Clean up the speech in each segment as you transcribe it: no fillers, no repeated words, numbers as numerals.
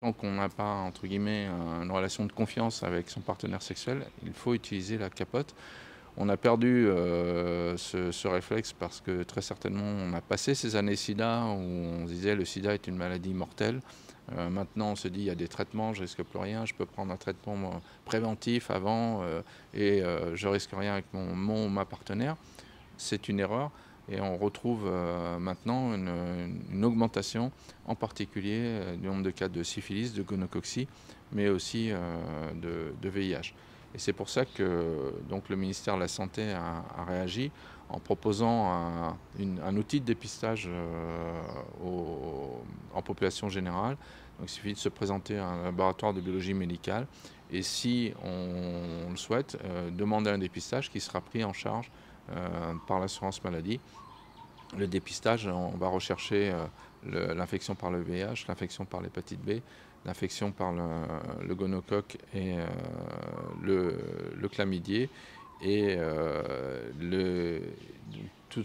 Tant qu'on n'a pas, entre guillemets, une relation de confiance avec son partenaire sexuel, il faut utiliser la capote. On a perdu ce réflexe parce que très certainement on a passé ces années sida où on se disait le sida est une maladie mortelle. Maintenant on se dit il y a des traitements, je risque plus rien, je peux prendre un traitement préventif avant je risque rien avec mon ou ma partenaire. C'est une erreur et on retrouve maintenant une augmentation, en particulier du nombre de cas de syphilis, de gonococcie, mais aussi de VIH. Et c'est pour ça que donc, le ministère de la Santé a réagi en proposant un outil de dépistage en population générale. Donc, il suffit de se présenter à un laboratoire de biologie médicale et si on le souhaite, demander un dépistage qui sera pris en charge par l'assurance maladie. Le dépistage, on va rechercher l'infection par le VIH, l'infection par l'hépatite B, l'infection par le gonocoque et le chlamydier et, tout,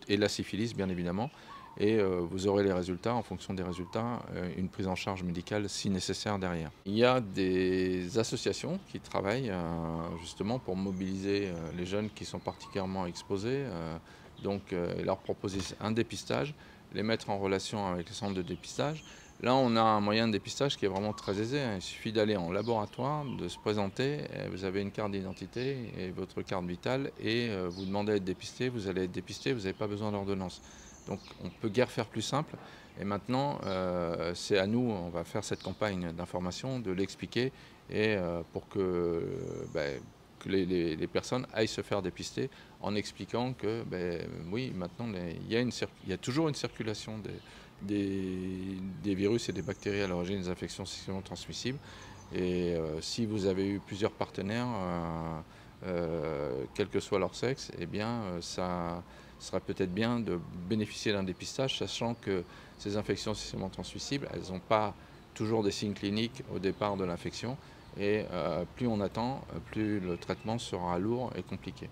et la syphilis bien évidemment. Et vous aurez les résultats, en fonction des résultats, une prise en charge médicale si nécessaire derrière. Il y a des associations qui travaillent justement pour mobiliser les jeunes qui sont particulièrement exposés, leur proposer un dépistage, les mettre en relation avec les centres de dépistage. Là, on a un moyen de dépistage qui est vraiment très aisé, hein. Il suffit d'aller en laboratoire, de se présenter, vous avez une carte d'identité et votre carte vitale et vous demandez à être dépisté, vous allez être dépisté, vous n'avez pas besoin d'ordonnance. Donc on ne peut guère faire plus simple. Et maintenant, c'est à nous, on va faire cette campagne d'information, de l'expliquer et pour que les personnes aillent se faire dépister en expliquant que oui, maintenant il y a toujours une circulation des virus et des bactéries à l'origine des infections sexuellement transmissibles. Et si vous avez eu plusieurs partenaires, quel que soit leur sexe, eh bien ça serait peut-être bien de bénéficier d'un dépistage, sachant que ces infections sexuellement transmissibles, elles n'ont pas toujours des signes cliniques au départ de l'infection. Et plus on attend, plus le traitement sera lourd et compliqué.